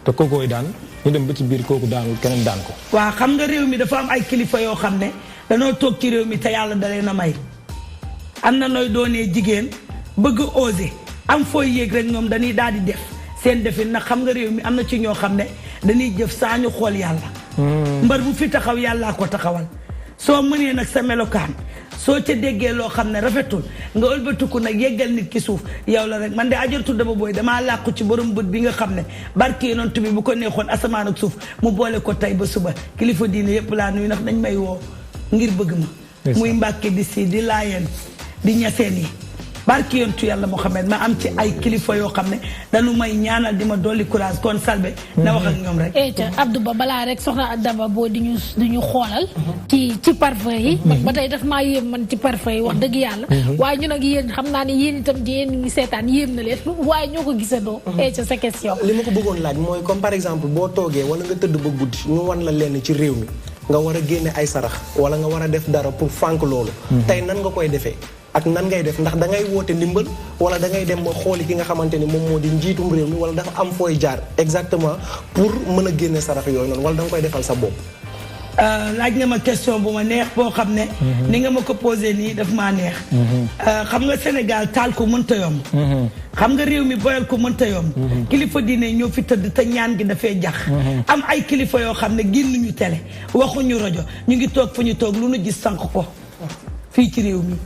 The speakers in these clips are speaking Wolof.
te kookooy daan ñu dem ba ci biir kooku daanul keneen daan ko. waaw xam nga réew mi dafa am ay kilifa yoo xam ne danoo toog ci réew mi te yàlla dalee na may am na nooy doonee jigéen bëgg osé am fooy yéeg rek ñoom dañuy daal di def seen defin nag xam nga réew mi am na ci ñoo xam ne dañuy jëf saa ñu xool yàlla. mbar bu fi taxaw yàllaa ko taxawal soo mënee nag sa melokaan soo ca déggee loo xam ne rafetul nga ëlbatiku nag yeggal nit ki suuf yow la rek man de ajartu dama booy damaa làqu ci borom bët bi nga xam ne barke yonent bi bu ko neexoon asamaan ak suuf mu boole ko tey ba suba kilifa diine yëpp laa nuyu ndax dañ may woo ngir bëgg ma. muy Mbàkke di si di laayeen di ñaseen yi barke yontu yàlla Muhammad ma am ci ay kilifa yoo xam ne dañu may ñaanal di ma dolli courage kon Salbé na wax ak ñoom rek. Abdou Ba balaa rek soxna Daba boo di ñu xoolal. ci parfum yi. ba tey daf maa yéem man ci parfum yi wax dëgg yàlla. waaye ñun ak yéen xam naa ne yéen itam yéen ngi seetaan yéem na leen waaye ñoo ko gisandoo. sa question. li ma ko bëggoon laaj mooy comme par exemple boo toogee wala nga tëdd ba guddi ñu wan la lenn ci réew mi nga war a génne ay sarax wala nga war a def dara pour fànk loolu. tey nan nga koy defee. ak nan ngay def ndax da ngay woote ndimbal wala da ngay dem ba xooli ki nga xamante ni moom moo di njiitum réew mi wala dafa am fooy jaar exactement pour mën a génne sarax yooyu noonu wala da nga koy defal sa bopp. laaj nga ma question bu ma neex boo xam ne. ni nga ma ko posé nii daf maa neex. xam nga Sénégal taal ko mënta yomb. xam nga réew mi boyal ko mënta yomb. kilifa diine ñoo fi tëdd te ñaan gi dafay jax. am ay kilifa yoo xam ne génnuñu télé waxuñu rajo ñu ngi toog fu ñu toog lu nu gis sànq ko. fii ci réew mi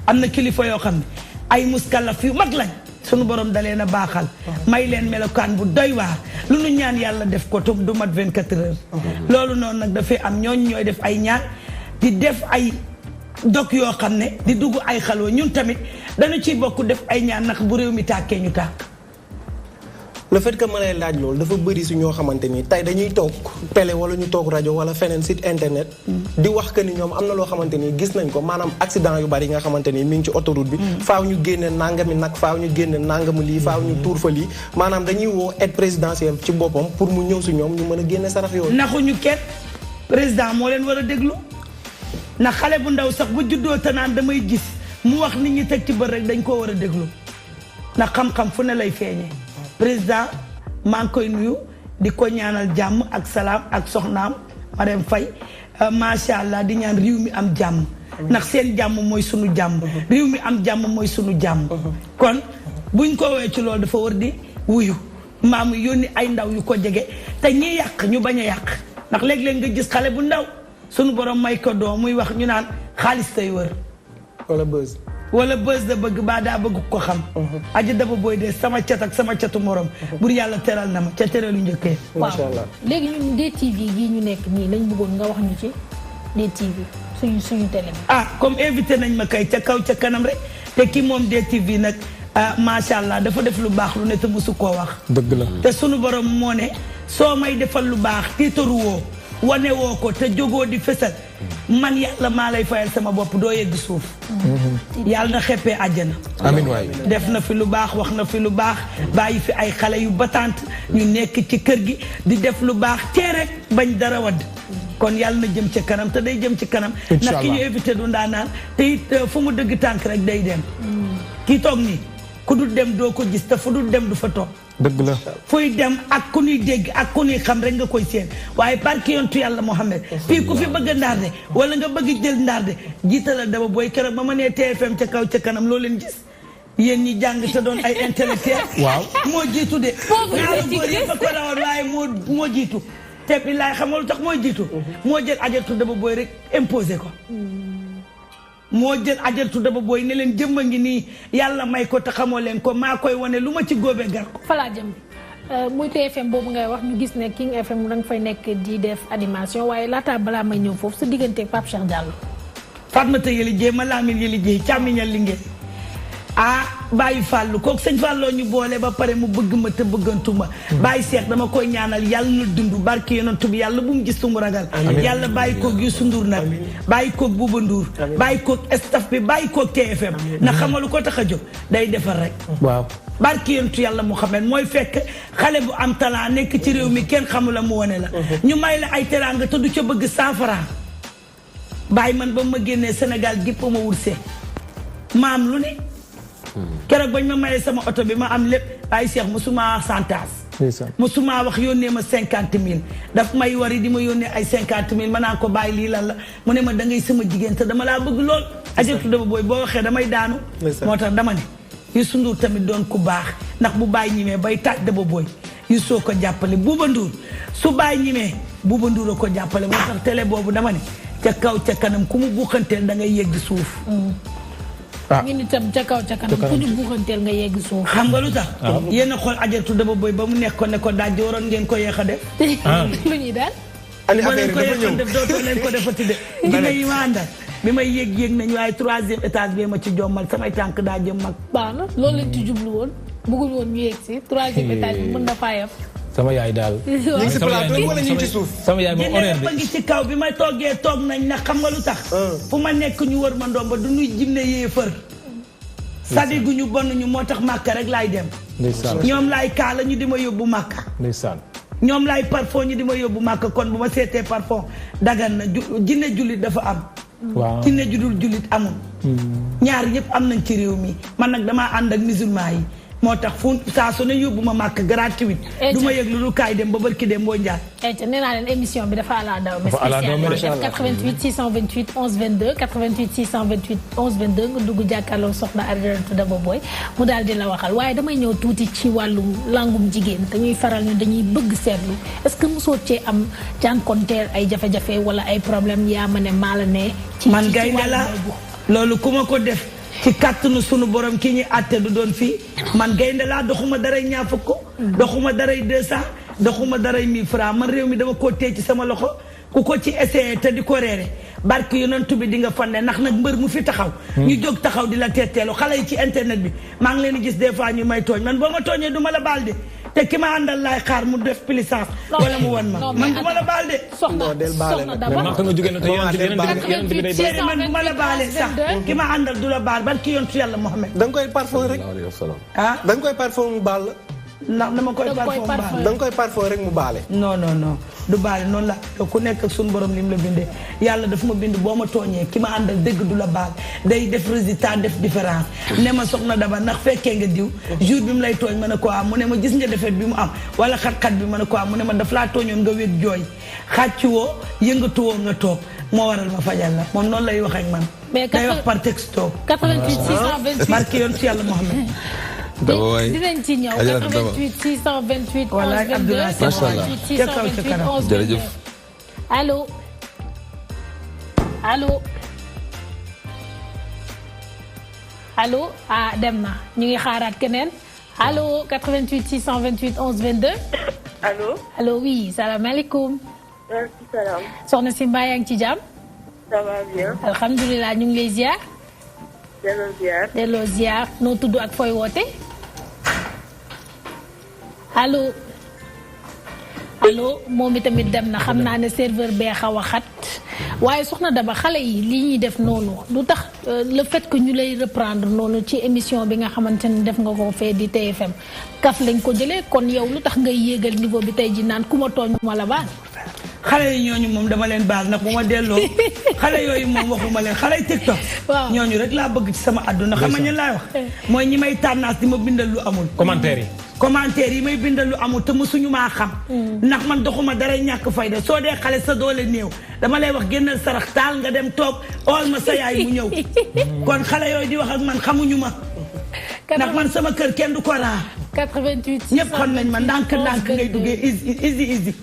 am na kilifa yoo xam ne ay muskalaf yu mag lañ sunu borom dalee na baaxal may leen melokaan bu doy waar lu nu ñaan yàlla def ko du mat 24 heures loolu noonu nag dafay am ñooñu ñooy def ay ñaan di def ay dog yoo xam ne di dugg ay xalwa ñun tamit dañu ciy bokk def ay ñaan ndax bu réew mi tàkkee ñu tàkk. le fait que ma lay laaj loolu dafa bëri si ñoo xamante ni tey dañuy toog télé wala ñu toog rajo wala feneen site internet. di wax que ni ñoom am na loo xamante ni gis nañ ko maanaam accident yu bari yi nga xamante ni mi ngi ci autoroute bi. faaw ñu génne nangami nag faaw ñu génne nangami lii faaw ñu tuur fa lii maanaam dañuy woo aide présidentielle ci boppam pour mu ñëw si ñoom ñu mën a génne sarax yooyu. naxuñu kenn président moo leen war a déglu ndax xale bu ndaw sax bu juddoo te naan damay gis mu wax nit ñi teg ci bët rek dañ koo war a déglu ndax xam-xam fu ne lay feeñee. président maa ngi koy nuyu di ko ñaanal jàmm ak salaam ak soxnaam Marème Faye macha allah di ñaan réew mi am jàmm ndax seen jàmm mooy sunu jàmm réew mi am jàmm mooy sunu jàmm kon buñ ko woowee ci loolu dafa war di wuyu maamu yónni ay ndaw yu ko jege te ñi yàq ñu bañ a yàq ndax léeg-léeg nga gis xale bu ndaw sunu borom may ko doom muy wax ñu naan xaalis tay wër wala bës da bëgg baa daa bëgg ko xam. aji daba booy de sama cat ak sama catu morom. bur yàlla teral na ma ca teralu njëkkee. macha allah léegi ñun DTV gii ñu nekk nii lañ bëggoon nga wax ñu ci DTV suñu télé bi. comme invité nañ ma kay ca kaw ca kanam rek te ki moom DTV nag macha allah dafa def lu baax lu ne te mosu koo wax. dëgg la te sunu borom moo ne soo may defal lu baax tiitaru woo wane woo ko te jógoo di fësal. man yàlla maa lay fayal sama bopp doo yegg suuf. yàlla na xeppee àjjana. amiin waay. def na fi lu baax wax na fi lu baax bàyyi fi ay xale yu batante ñu nekk ci kër gi di def lu baax tee rek bañ dara wadd kon yàlla na jëm ci kanam te day jëm ci kanam. ndax ki ñu éviter du ndaanaan te it fu mu dëgg tànk rek day dem. kii toog nii ku dul dem doo ko gis te fu dul dem du fa toog. dëgg la fuy dem ak ku ñuy dégg ak ku ñuy xam rek nga koy seen waaye barke yontu yàlla Muhammad fii ku fi bëgg ndaarde wala nga bëgg jël ndaarde jiitalal Daba Boye keroog ba ma nee TFM ca kaw ca kanam loo leen gis yéen ñi jàng te doon ay intellectuel waaw moo jiitu de ñaari góor yëpp a ko rawoon waaye moo jiitu te bi laay xamal lu tax moo jiitu moo jël ajartu Daba Boye rek imposé ko moo jël ajartu Daba Boye ne leen jëmba ngi nii yàlla may ko te xamoo leen ko maa koy wane lu ma ci góobee gar ko falaa jëm muy TFM boobu ngay wax ñu gis ne King FM da nga fay nekk di def animation waaye laata balaa may ñëw foofu sa diggante ak Pape Cheikh Diallo. Fatmata Yeli Dieye ma Lamine Yeli Dieye càmmiñal li ngeen bàyyi fàllu kooku sëñ Falloo ñu boole ba pare mu bëgg ma te bëggantuma bàyyi seex dama koy ñaanal yàlla na dund barke yonent bi yàlla bu mu gis mu ragal yàlla bàyyi koog Youssou Ndour nag bàyyi koog Bouba Ndour bàyyi koog staff bi bàyyi koog TFM ndax xamalu ko tax a jóg day defar rek waaw barke yonentu yàlla Muhammad mooy fekk xale bu am talent nekk ci réew mi kenn xamula mu wane la ñu may la ay teraanga te du ca bëgg 100 francs bàyyi man ba ma génnee Sénégal gépp ma wutsee ma am lu ne keroog bañ ma mayee sama oto bi ma am lépp ay Cheikh musuma santaas mosuma wax yónnee ma 50 000 daf may wari di ma yónnee ay 50 000 ma naan ko bàyyi lii lan la mu ne ma da ngay sama jigéen te dama laa bëgg lool Adjaratou Daba Boye boo waxee damay daanu moo tax dama ne Youssou Ndour tamit doon ku baax ndax bu bàyyi ñimee bay taaj Daba Boye Youssou ko jàppale Bouba Ndour su bàyyi ñimee Bouba Ndour a ko jàppale moo tax télé boobu dama ne ca kaw ca kanam ku mu buuxanteel da ngay yegg suuf ñu itam ca kaw ca kanam ku ñu buuxanteel nga yegg suuf xam nga lu tax yéen a xool Adjaratou Daba Boye ba mu nekkoon ne ko daaj waroon ngeen ko yeex a def lu ñuy daal boo leen ko yeex a def dootoo leen ko defati de dina yi ma àndal bi may yéeg nañ waaye 3e étage bi ma ci jommal samay tànk daa jëm mag baax na loolu lañ ci jublu woon bëggul woon ñu yéeg si 3e étage bi mën na faayam sama yaay daal ñu ngi si plateau wala ñu ngi ci suuf sama yaay moom horaire bi ngi ci kaw bi ma toogee toog nañ nag xam nga lu tax fu ma nekk ñu wër ma ndomba du ñuy jinne yee fër sadigu ñu bon ñu moo tax màkka rek laay dem ñoom laay kaala ñu di ma yóbbu màkka ndeysaan ñoom laay parfum ñu di ma yóbbu màkka kon bu ma seetee parfum dagan na jinne jullit dafa am waaw jinne judul jullit amul ñaar ñëpp am nañ ci réew mi man nag damaa ànd ak musulman yi moo tax fu saa su ne yóbbu ma màkk gratuite du ma yëg lu dul kaay dem ba barki dem boo njaat nee naa leen émission bi dafa ala daw mais spécial 88 628 11 22 88 628 11 22 nga dugg jàkkaarloo soxna Adjaratou Daba Boye mu daal di la waxal waaye damay ñëw tuuti ci wàllum langum jigéen dañuy faral ni dañuy bëgg seetlu est-ce que mosoo cee am jànkonteel ay jafe-jafe wala ay problème yaa ma ne maa la ne ci man gaynde la loolu ku ma ko def ci kàttanu sunu borom ki ñuy àtte du doon fii man gaynde laa doxuma daray ñaar fukk doxuma daray 200 doxuma daray 1000 francs man réew mi dama koo téye ci sama loxo ku ko ci essayé te di ko reere barke yonent bi di nga fande ndax nag mbër mu fi taxaw ñu jóg taxaw di la teeteelu xale yi ci internet bi maa ngi leen di gis des fois ñu may tooñ man boo ma tooñee du ma la baal de te ki ma àndal laay xaar mu def puissance wala mu wan ma man du ma la baal de soxna Daba man nga jóge na te yeneen bi day séeri man du ma la baale sax ki ma àndal du la baal barki yontu yàlla Mohamed da nga koy parfum rek da nga koy parfum mu baal ndax dama koy parfum baal da nga koy parfum rek mu baale non du baale noonu la ku nekk ak suñu borom lim la bindee yàlla dafa ma bind boo ma tooñee ki ma àndal dëgg du la baal day def résultat def différence ne ma soxna Daba ndax fekkee nga diw jour bi mu lay tooñ ma ne ko am mu ne ma gis nga defet bi mu am wala xat-xat bi ma ne ko am mu ne ma daf laa tooñoon nga wég jooy xàcc woo yëngatu woo nga toog moo waral ma fajal la moom noonu lay wax ak man day wax par texto 88 628 barki yoon ci yàlla Mohamed dinañ ci ñëw 88 628 wala 11 22 Abdoulaye 88 628 11 22 allo allo allo ah dem na ñu ngi xaaraat keneen allo 88 628 11 22 allo allo oui salaamaaleykum waaleykum salaam soxna si mbaa yaa ngi ci jàmm ça va bien alhamdulilah ñu ngi lay ziar delloo ziar delloo ziar noo tudd ak fooy woote allo allo moom itamit dem na xam naa ne serveur bee xaw a xat waaye soxna Daba xale yi li ñuy def noonu lu tax le fait que ñu lay reprendre noonu ci émission bi nga xamante ne def nga ko fee di TFM kaf lañ ko jëlee kon yow lu tax ngay yéegal niveau bi tey ji naan ku ma tooñ ma la baal xale yi ñooñu moom dama leen baal nag bu ma delloo xale yooyu moom waxuma leen xale yi TikTok waaw ñooñu rek laa bëgg ci sama àdduna xam nga ñan laay wax mooy ñi may tànnaas di ma bindal lu amul commentaire yi may bindal lu amul te mësuñu maa xam ndax man doxuma dara ñàkk fayda soo dee xale sa doole néew dama lay wax génnal sarax taal nga dem toog ool ma sa yaay mu ñëw kon xale yooyu di wax ak man xamuñu ma ndax man sama kër kenn du ko raa 88 ñëpp xam nañ ma ndànk-ndànk ngay duggee easy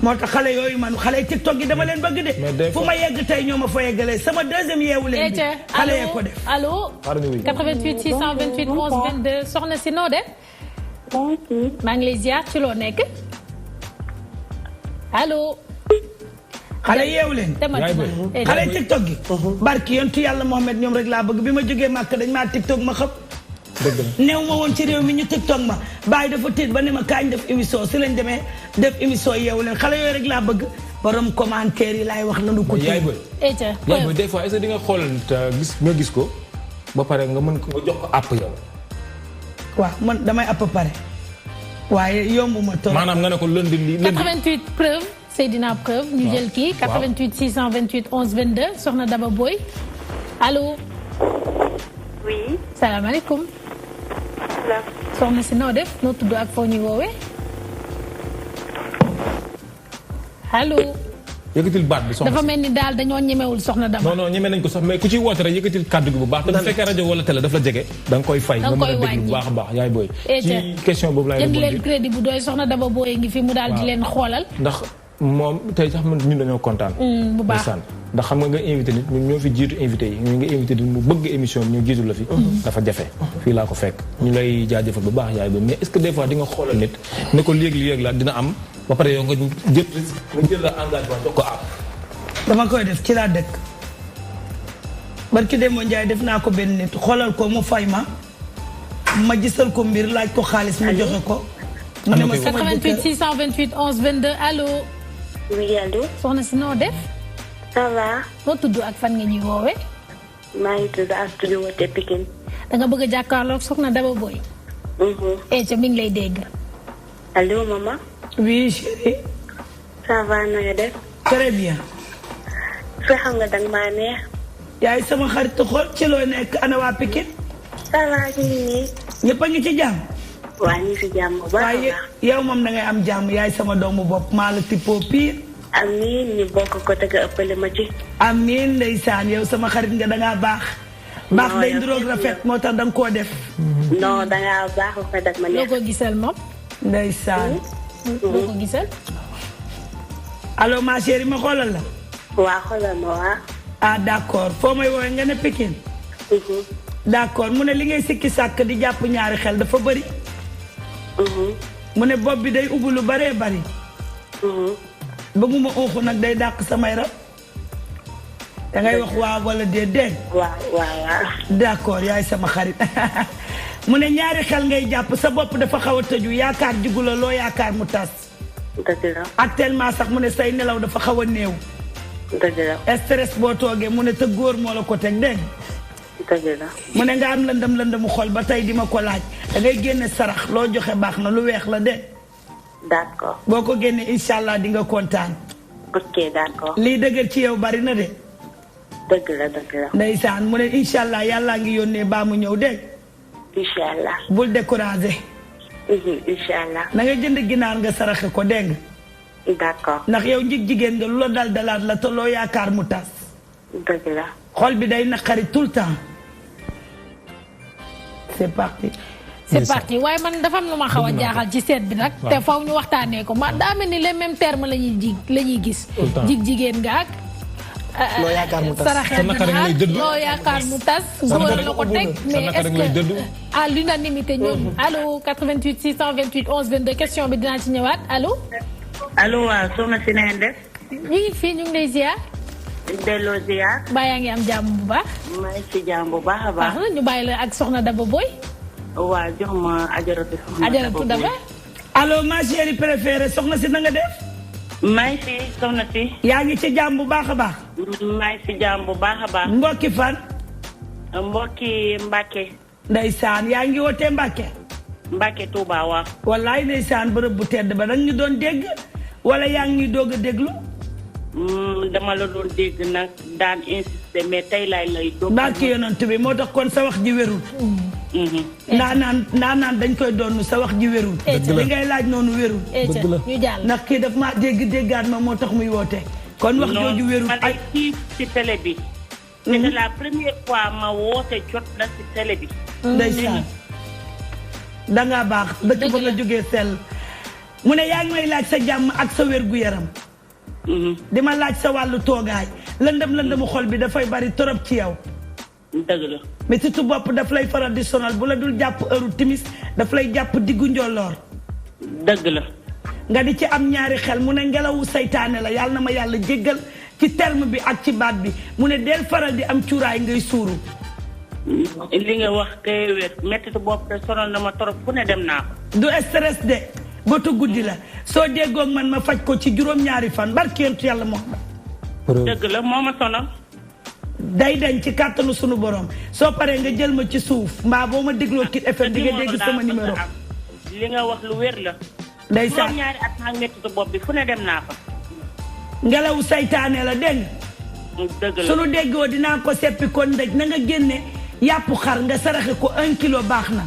moo tax xale yooyu man xale TikTok yi dama leen bëgg de fu ma yegg tey ñoo ma fa yeggalee sama deuxième yeewu leen bi xale yee ko def allo 88 628 11 22 soxna si noo def maa ngi lay ziar ci loo nekk allo xale yeewu leen xale TikTok gi barki yontu yàlla Mohamed ñoom rek laa bëgg bi ma jógee màkk dañ maa TikTok ma xam néew ma woon ci réew mi ñu TikTok ma bàyyi dafa tiit ba ne ma kaañ def émission si lañ demee def émission yeewu leen xale yooyu rek laa bëgg borom commentaire yi laay wax nanu ko yaay booy des fois est-ce que di nga xoolal nga gis ko ba pare nga mën ko nga jox ko àpp yow waaw man damay àpp pare waaye yombu ma toog maanaam nga ne ko lundi 88 preuve Seydina preuve ñu jël kii 88 628 11 22 soxna Daba Boye allo oui salaamaaleykum soxna si noo def noo tudd ak foo ñuy woowee allo. yëkkatil baat bi soxna dafa mel ni daal dañoo ñemewul soxna Daba. non ñeme nañ ko sax mais ku ciy woote rek yëkkatil kàddu gi bu baax te bu fekkee rajo wala télé daf la jege da nga koy fay nga mën a déglu bu baax a baax yaay booy ci question boobu laay jënd leen crédit bu doy soxna Daba booy ngi fi mu daal di leen xoolal ndax moom tey sax ñun dañoo kontaan bu baax ndax xam nga invité nit ñun ñoo fi jiitu invité yi ñu nga invité nit mu bëgg émission bi ñu jiitu la fi dafa jafe fii laa ko fekk ñu lay jaajëfal bu baax yaay booy mais est-ce que des fois di nga xoolal nit ne ko léegi la dina am ba pare yow nga jël la engagement jox ko am dama koy def ci laa dëkk barki Demba Ndiaye def naa ko benn nit xoolal ko mu fay ma gisal ko mbir laaj ko xaalis mu joxe ko. mu ne ma 88 628 11 22 allo. oui allo. soxna si noo def. ça va. noo tudd ak fan nga ñuy woowee. maa ngi tudd ak tudd wote Pikine. da nga bëgg a jàkkaarloog soxna Daba Boye. ca mi ngi lay dégg. allo maman. oui chérie. ça va na nga def. très bien. fexe nga danga maa neex. yaay sama xarit xool ci loo nekk ana waa Pikine. ça va ñu ngi nii. ñëpp a ngi ci jàmm. waa ñu ci jàmm bu baax a waaye yow moom da ngay am jàmm yaay sama doomu bopp maa la tippoo pire. amiin ñu bokk ko te nga ëppale ma ci. amiin ndeysaan yow sama xarit nga dangaa baax. baax day ndiroog rafet moo tax danga koo def. non dangaa baax ba dag ma neex. loo ko gisal moom. ndeysaan. loo ko gisal. allo ma chérie ma xoolal la. waa xoolal ma waa. ah d'accord foo may woowee nga ne Pikine. d'accord mu ne li ngay sikki sàkk di jàpp ñaari xel dafa bëri. mu ne bopp bi day ubbi lu bëree bëri. bëgguma uuxu nag day dàq samay rab. da ngay wax waaw wala déedéet. waaw. d'accord yaay sama xarit. mu ne ñaari xel ngay jàpp sa bopp dafa xaw a tëju yaakaar jugu la loo yaakaar mu tas. dëgg la. actuellement sax mu ne say nelaw dafa xaw a néew. dëgg la. stress boo toogee mu ne te góor moo la ko teg dégg dëgg la. mu ne nga am lëndëm xol ba tey di ma ko laaj da ngay génne sarax loo joxe baax na lu weex la de. d'accord. boo ko génnee incha allah di nga kontaan. ok d'accord. lii dëgër ci yow bari na de. dëgg la. ndeysaan mu ne incha allah yàllaa ngi yónnee baa mu ñëw dégg. incha allah. bul découragé. incha allah. na nga jënd ginaar nga saraxe ko dégg. d'accord. ndax yow jigéen nga lu la dal dalaat la te loo yaakaar mu tas. dëgg la. xol bi day naqari tout le temps. c'est parti. c'est parti waaye man dafa am lu ma xaw a jaaxal ci seet bi nag. te faw ñu waxtaanee ko ma daa mel ni les mêmes termes la ñuy gis. jigéen nga ak. loo yaakaar mu tas saraxel loo yaakaar mu tas. góor la ko teg mais est-ce que à l'unanimité ñun. allo 88 628 11 22 question bi dinaa ci ñëwaat allo. allo waaw soxna si na ngeen def. ñu ngi fii ñu ngi lay ziar. delloo ziar. mbaa yaa ngi am jàmm bu baax. maa ngi ci jàmm bu baax a baax. na ñu bàyyi la ak soxna Daba Boye. waaw jox ma ajaratu. ajaratu Daba. allo ma chérie préférée soxna si na nga def. maa ngi fi soxna si. yaa ngi ci jàmm bu baax a baax. maa ngi ci jàmm bu baax a baax. mbokki fan. mbokki Mbacke. ndeysaan yaa ngi wootee Mbacke. Mbacke Touba waaw. wallaay ndeysaan bërëb bu tedd ba nag ñu doon dégg wala yaa ngi ñuy doog a déglu. dama la doon dégg nag daan insister mais tey laay lay doog. Mbacke yonent bi moo tax kon sa wax ji wérul. naan dañ koy doon sa wax ji wérul. li ngay laaj noonu wérul. ñu jàll ndax kii daf maa déggaat ma moo tax muy woote. kon wax jooju wérul ay kii ci télé bi. c'est la première fois ma woote jot la ci télé bi. ndeysaan dangaa baax dëkk ba nga jógee sell mu ne yaa ngi may laaj sa jàmm ak sa wér gu yaram. di ma laaj sa wàllu toogaay lëndëm xol bi dafay bari torop ci yow. dëgg la. mais surtout bopp daf lay faral di sonal bu la dul jàpp heure timis daf lay jàpp diggu njolloor. dëgg la. nga di ci am ñaari xel mu ne ngelawu saytaane la yàlla na ma yàlla jéggal ci terme bi ak ci baat bi mu ne del faral di am cuuraay ngay suuru. li nga wax kay wér métti bopp te sonal na ma torop fu ne dem naa ko. du stress de bëtu guddi la soo déggoog man ma faj ko ci juróom-ñaari fan barkeentu yàlla Muhammad. dëgg la moo ma sonal. day dañ ci kàttanu sunu borom soo paree nga jël ma ci suuf mbaa boo ma dégloo Kit FM di nga dégg sama numéro. li nga wax lu wér la. ndeysaan juróom-ñaari at ak métti bopp bi fu ne dem naa fa. ngelawu saytaane la dégg dëgg la sunu déggoo dinaa ko seppi kon ndëj na nga génne yàpp xar nga saraxe ko 1 kilo baax na.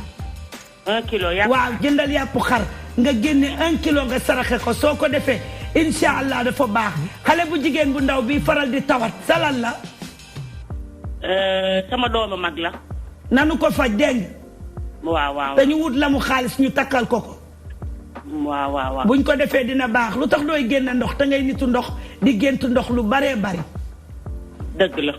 1 kilo yàpp waaw jëndal yàpp xar nga génne 1 kilo nga saraxe ko soo ko defee incha allah dafa baax xale bu jigéen bu ndaw bi faral di tawat salal la. sama doomu mag la. nanu ko faj dégg waaw. dañu wut la mu xaalis ñu takkal ko ko. waaw. buñ ko defee dina baax lu tax dooy génn ndox te ngay nitu ndox di gént ndox lu baree bari. dëgg la.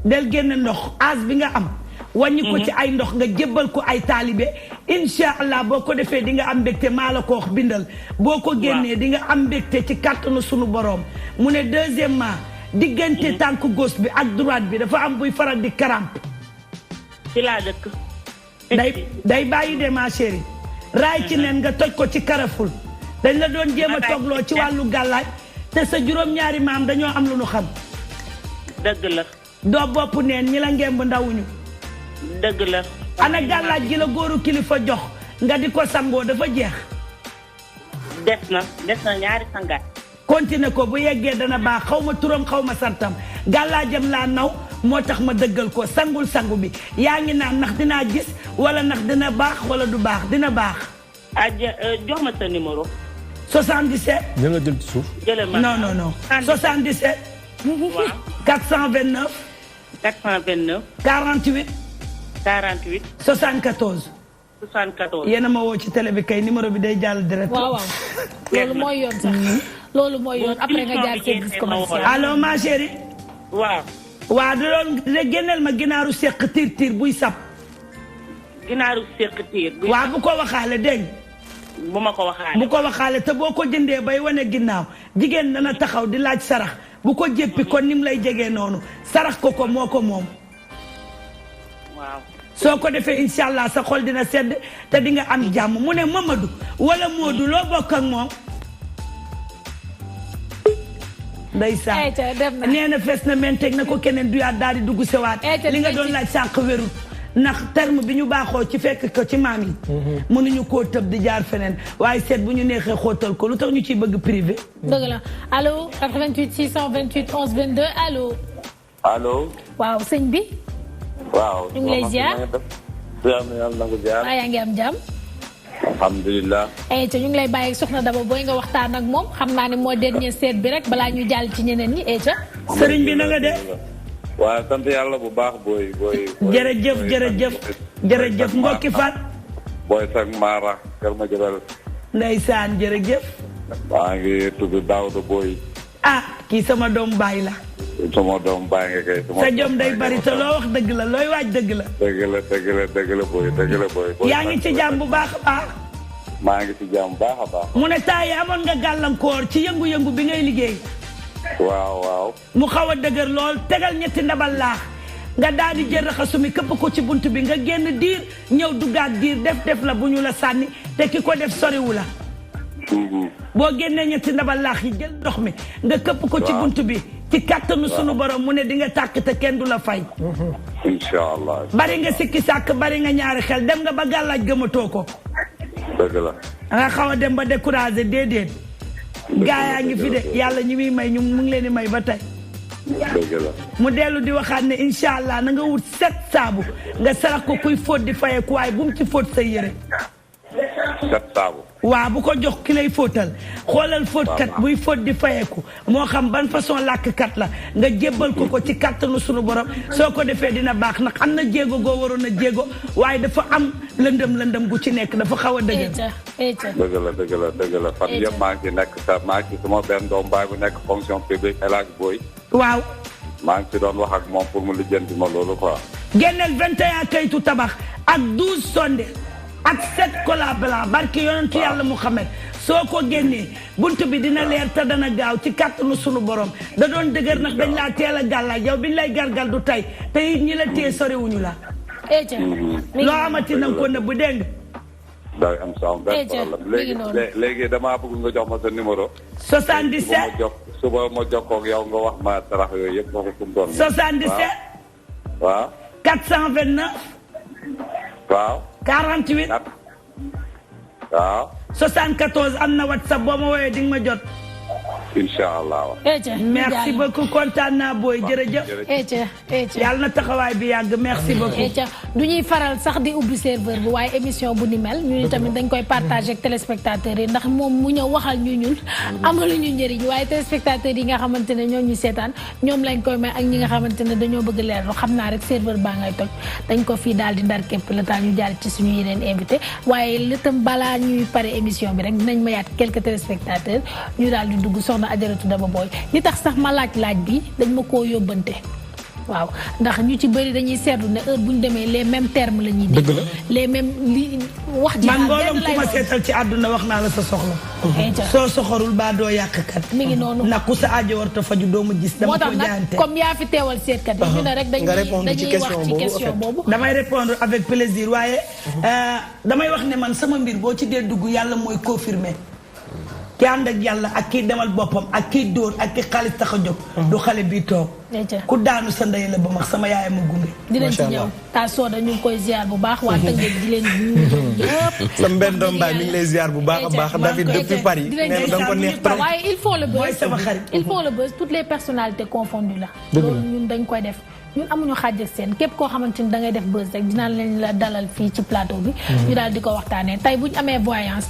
del génn ndox as bi nga am. wàññi ko ci ay ndox nga jébbal ko ay taalibe incha allah boo ko defee di nga am mbégte maa la ko wax bindal. boo ko génnee di nga am mbégte ci kàttanu sunu boroom. mu ne deuxièmement diggante tànk gauche bi ak droite bi dafa am buy faral di crampe. ci laa dëkk. day bàyyi de ma chérie. raay ci nen nga toj ko ci karaful. dañ la doon jéem a toogloo ci wàllu gàllaaj te sa juróom-ñaari maam dañoo am lu nu xam. dëgg la. doo bopp neen ñi la ngemb ndawuñu. dëgg la. ana gàllaaj gi la góoru kilifa jox nga di ko sangoo dafa jeex. des na ñaari sangaat. continué ko bu yeggee dana baax xaw ma turam xaw ma santam gàllaajam laa naw moo tax ma dëggal ko sangul sangu bi yaa ngi naan ndax dinaa gis wala ndax dina baax wala du baax dina baax. jox ma sa numéro. 77. dina la jël ci suuf. jëlee ma non 77. waaw. 429. 429. 48. 48. 74. 74. yéen a ma woo ci télé bi kay numéro bi day jàll direct. waaw loolu mooy yoon sax. loolu mooy yoon après nga jaar service commercial. allo ma chérie. waaw. da doon génneel ma ginaaru seq tiir buy sab. ginaaru seq tiir. waaw bu ko waxaale dégg. bu ma ko waxaale. bu ko waxaale te boo ko jëndee bay wane ginnaaw jigéen dana taxaw di laaj sarax bu ko jéppi kon ni mu lay jegee noonu sarax ko moo ko moom. waaw. soo ko defee incha allah sa xol dina sedd te di nga am jàmm mu ne Mamadou wala Modou loo bokk ak moom. ndeysaan nee na fees na men teg na ko keneen du yaat daal di dugg sewaat li nga doon laaj sànq wérul ndax terme bi ñu baaxoo ci fekk ko ci maam yi. mënuñu koo tëb di jaar feneen waaye seet bu ñu neexee xóotal ko lu tax ñu ciy bëgg privé. dëgg la allo 88 628 11 22 allo. allo. waaw sëñ bi. waaw. ñu ngi lay ziar. yaa ngi am jàmm. alhamdulilah. te ñu ngi lay bàyyi soxna Daba booy nga waxtaan ak moom xam naa ne mooy dernier seet bi rek balaa ñu jàll ci ñeneen ñi Aïcha. sëriñ bi na nga de. waaw sant yàlla bu baax booy. jërëjëf mbokki fan. booy sax Mara Kër Madiabel. ndeysaan jërëjëf. maa ngi tudd Daouda Boy. kii sama doom baay la. sama doom baay nga kay. sa jom day bari te loo wax dëgg la looy waaj dëgg la. dëgg la booy. yaa ngi ci jàmm bu baax a baax. maa ngi ci jàmm bu baax a baax. mu ne temps yi amoon nga gàllankoor ci yëngu-yëngu bi ngay liggéey. waaw. mu xaw a dëgër lool tegal ñetti ndabal laax nga daal di jël raxasu mi këpp ko ci bunt bi nga génn diir ñëw duggaat diir def la bu ñu la sànni te ki ko def soriwu la. boo génnee ñetti ndabal laax yi jël ndox mi nga këpp ko ci bunt bi ci kàttanu sunu borom mu ne di nga tàkk te kenn du la fay. incha allah. bari nga sikki sàkk bari nga ñaari xel dem nga ba gàllaaj gëmatoo ko. dëgg la. nga xaw a dem ba découragé déedéet. gaa yaa ngi fi de yàlla ñi muy may ñu mu ngi leen di may ba tey. dëgg la. mu dellu di waxaat ne incha allah na nga wut 7 saabu nga sarax ko kuy fóot di fayeku waaye bu mu ci fóot say yére. 7 saabu. waaw bu ko jox ki lay fóotal xoolal fóotkat buy fóot di fayeku moo xam ban façon làkkat la nga jébbal ko ci kattanu sunu borom soo ko defee dina baax nag am na jéego goo waroon a jéego waaye dafa am lëndëm gu ci nekk dafa xaw a dëgër. dëgg la fan yëpp maa ngi ci nekk maa ngi ci sama benn doom baay bu nekk fonction publique El Hadj Boy. waaw. maa ngi ci doon wax ak moom pour mu lijjanti ma loolu quoi. génneel 21 kayitu tabax ak 12 sonde ak 7 cola blanc barke yonentu yàlla Muhammad soo ko génnee bunt bi dina leer te dana gaaw ci kàttanu sunu borom da doon dëgër nag dañ laa teel a gàllaaj yow biñ lay gargal du tey te it ñi la téye soriwuñu la. loo amati na nga ko nëbb dégg nga. day am sa benn problème léegi damaa bëgg nga jox ma sa numéro. 77. suba ma jokkoo ak yow nga wax ma sarax yooyu yëpp wax ko doon. 77. waaw. 429. waaw. 48. waaw. 74 am na WhatsApp boo ma woowee di nga ma jot. incha allah. merci beaucoup kontaan naa booy jërëjëf. yàlla na taxawaay bi yàgg merci beaucoup. du ñuy faral sax di ubbi serveur bi waaye émission bu ni mel ñu tamit dañ koy partager ak téléspectateurs yi ndax moom mu ñëw waxal ñu ñun amaluñu njëriñ waaye téléspectateurs yi nga xamante ne ñoo ñu seetaan ñoom lañ koy may ak ñi nga xamante ne dañoo bëgg leerlu xam naa rek serveur baa ngay toj dañ ko fii daal di ndar képp la temps ñu jaar ci suñu yeneen invité waaye li tam balaa ñuy pare émission bi rek dinañ mayaat quelques téléspectateurs ñu daal di dugg soxna Ajaratu Daba Boy li tax sax ma laaj bi dañ ma koo yóbbante waaw ndax ñu ci bëri dañuy seetlu ne heure bu ñu demee les mêmes termes la ñuy dégg les mêmes li wax ji man mbooloom ku ma seetal ci àdduna wax naa la sa soxla soo soxorul baa doo yàqkat mi ngi noonu ndax ku sa aajo war ta faju doo ma gis dama ko jaante comme yaa fi teewal seetkat yi ñu ne rek dañuy wax ci question boobu damay répondre avec plaisir waaye damay wax ne man sama mbir boo ci dee dugg yàlla mooy confirmer ki ànd ak yàlla ak kii demal boppam ak kii dóor ak kii xaalis tax a jóg du xale bii toog ku daanu sa ndey la ba max sama yaay ma gunge dinañ ci ñëw ta sooda ñu ngi koy ziar bu baax waa Tëngéej di leen yëpp sa mbenn doom baay mi ngi lay ziar bu baax a baax David depuis Paris nee na da nga ko neex trop waaye il faut le buzz mooy sama xarit il faut le buzz toutes les personnalités confondues la loolu ñun dañ koy def ñun amuñu xaaj ak seen képp koo xamante ni da ngay def buzz rek dinaa leen la dalal fii ci plateau bi ñu daal di ko waxtaanee tey buñ amee voyance